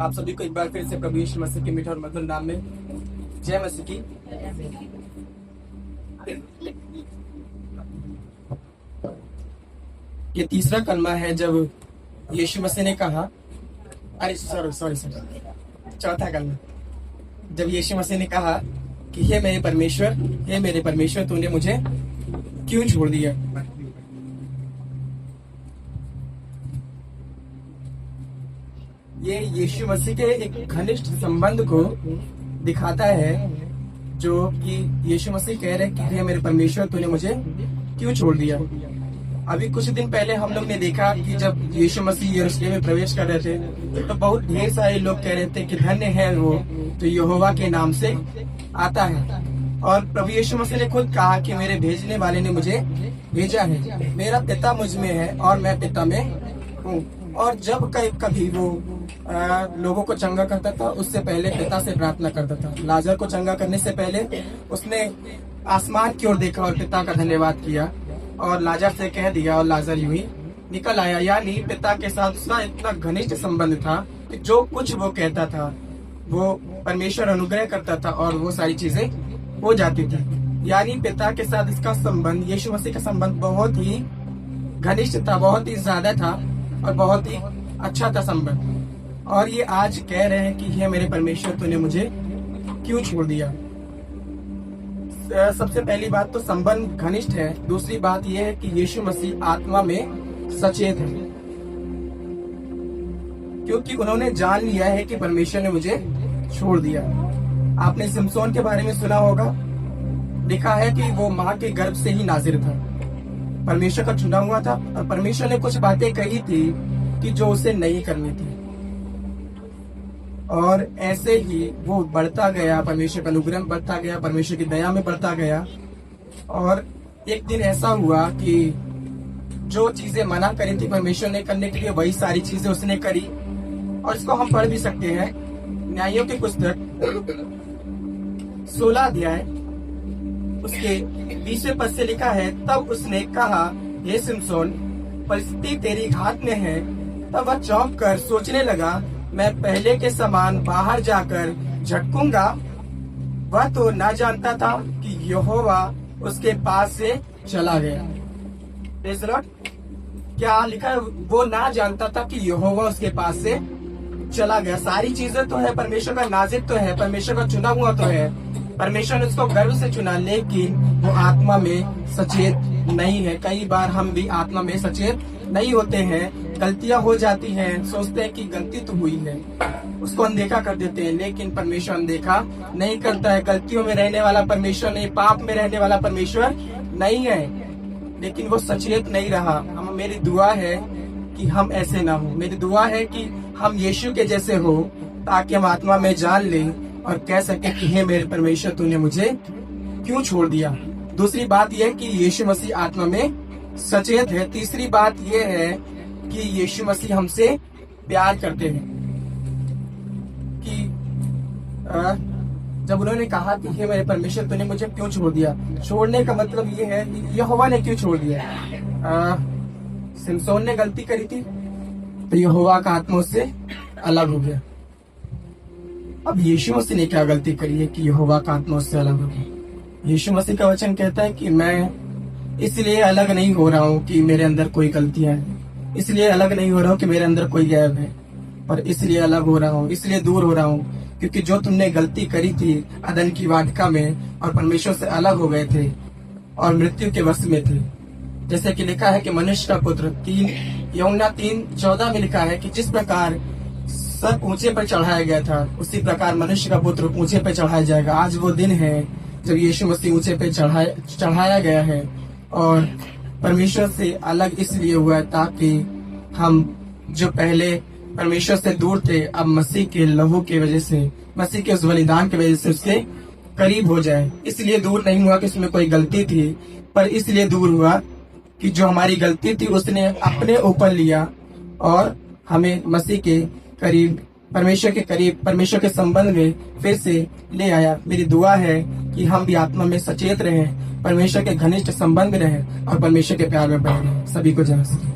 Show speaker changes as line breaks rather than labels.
आप सभी को एक बार फिर से प्रभु यीशु मसीह के मीठे और मधुर नाम में जय मसीह की। ये तीसरा कलमा है जब यीशु मसीह ने कहा, अरे सॉरी चौथा कलमा, जब यीशु मसीह ने कहा कि हे मेरे परमेश्वर तूने मुझे क्यों छोड़ दिया। ये यीशु मसीह के एक घनिष्ठ संबंध को दिखाता है, जो कि यीशु मसीह कह रहे हैं कि हे मेरे परमेश्वर तूने मुझे क्यों छोड़ दिया। अभी कुछ दिन पहले हम लोग ने देखा कि जब यीशु मसीह यरूशलेम में प्रवेश कर रहे थे तो बहुत ढेर सारे लोग कह रहे थे कि धन्य है वो तो यहोवा के नाम से आता है। और प्रभु यीशु मसीह ने खुद कहा कि मेरे भेजने वाले ने मुझे भेजा है, मेरा पिता मुझ में है और मैं पिता में हूँ। और जब कभी वो लोगों को चंगा करता था उससे पहले पिता से प्रार्थना करता था। लाजर को चंगा करने से पहले उसने आसमान की ओर देखा और पिता का धन्यवाद किया और लाजर से कह दिया और लाजर यूं ही निकल आया। यानी पिता के साथ उसका इतना घनिष्ठ संबंध था कि जो कुछ वो कहता था वो परमेश्वर अनुग्रह करता था और वो सारी चीजें हो जाती थी। यानी पिता के साथ इसका संबंध, यीशु मसीह का संबंध बहुत ही घनिष्ठ था, बहुत ही ज्यादा था और बहुत ही अच्छा था संबंध। और ये आज कह रहे हैं कि हे मेरे परमेश्वर तूने मुझे क्यों छोड़ दिया। सबसे पहली बात तो संबंध घनिष्ठ है। दूसरी बात यह है कि यीशु मसीह आत्मा में सचेत है, क्योंकि उन्होंने जान लिया है कि परमेश्वर ने मुझे छोड़ दिया। आपने सिमसोन के बारे में सुना होगा, लिखा है कि वो माँ के गर्भ से ही नाजिर था, परमेश्वर का चुना हुआ था और परमेश्वर ने कुछ बातें कही थी कि जो उसे नहीं करनी थी। और ऐसे ही वो बढ़ता गया, परमेश्वर का अनुग्रह बढ़ता गया, परमेश्वर की दया में बढ़ता गया। और एक दिन ऐसा हुआ कि जो चीजें मना करी थी परमेश्वर ने करने के लिए, वही सारी चीजें उसने करी। और इसको हम पढ़ भी सकते हैं, न्यायों की पुस्तक 16 अध्याय उसके 20वें पद से लिखा है, तब उसने कहा हे सिमसोन, परिस्थिति तेरी हाथ में है। तब वह चौंक कर सोचने लगा, मैं पहले के समान बाहर जाकर झटकूंगा। वह तो ना जानता था कि यहोवा उसके पास से चला गया। Praise the Lord. क्या लिखा है? वो ना जानता था कि यहोवा उसके पास से चला गया। सारी चीजें तो है, परमेश्वर का नाजिर तो है, परमेश्वर का चुना हुआ तो है, परमेश्वर ने उसको गर्व से चुना, लेकिन वो आत्मा में सचेत नहीं है। कई बार हम भी आत्मा में सचेत नहीं होते हैं, गलतियां हो जाती हैं, सोचते हैं कि गलती तो हुई है, उसको अनदेखा कर देते हैं, लेकिन परमेश्वर अनदेखा नहीं करता है। गलतियों में रहने वाला परमेश्वर नहीं, पाप में रहने वाला परमेश्वर नहीं है, लेकिन वो सचेत नहीं रहा। मेरी दुआ है कि हम ऐसे ना हो। मेरी दुआ है कि हम यीशु के जैसे हो, ताकि हम आत्मा में जान लें और कह सके कि हे मेरे परमेश्वर तूने मुझे क्यों छोड़ दिया। दूसरी बात यह कि यीशु मसीह आत्मा में सचेत है। तीसरी बात यह है कि यीशु मसीह हमसे प्यार करते हैं। कि जब उन्होंने कहा कि हे मेरे परमेश्वर तूने मुझे क्यों छोड़ दिया, छोड़ने का मतलब ये है कि यहोवा ने क्यों छोड़ दिया। सिमसोन ने गलती करी थी तो यहोवा का आत्मा उससे अलग हो गया। अब यीशु मसीह ने क्या गलती करी है कि यहोवा का आत्मा उससे अलग हो गया। यीशु मसीह का वचन कहता है कि मैं इसलिए अलग नहीं हो रहा हूँ कि मेरे अंदर कोई गलतियां हैं, इसलिए अलग नहीं हो रहा हूँ कि मेरे अंदर कोई गैब है, पर इसलिए अलग हो रहा हूँ, इसलिए दूर हो रहा हूँ क्योंकि जो तुमने गलती करी थी अदन की वाटिका में और परमेश्वर से अलग हो गए थे और मृत्यु के वश में थे। जैसे कि लिखा है कि मनुष्य का पुत्र, यूहन्ना 3:14 में लिखा है कि जिस प्रकार सब ऊंचे पर चढ़ाया गया था उसी प्रकार मनुष्य का पुत्र ऊंचे पर चढ़ाया जाएगा। आज वो दिन है जब यीशु मसीह ऊंचे पे चढ़ाया गया है और परमेश्वर से अलग इसलिए हुआ ताकि हम जो पहले परमेश्वर से दूर थे अब मसीह के लहू की वजह से, मसीह के उस बलिदान की वजह से उसके करीब हो जाए। इसलिए दूर नहीं हुआ कि उसमें कोई गलती थी, पर इसलिए दूर हुआ कि जो हमारी गलती थी उसने अपने ऊपर लिया और हमें मसीह के करीब, परमेश्वर के करीब, परमेश्वर के संबंध में फिर से ले आया। मेरी दुआ है कि हम भी आत्मा में सचेत रहें, परमेश्वर के घनिष्ठ संबंध में रहें और परमेश्वर के प्यार में बने रहें। सभी को जय मसीह।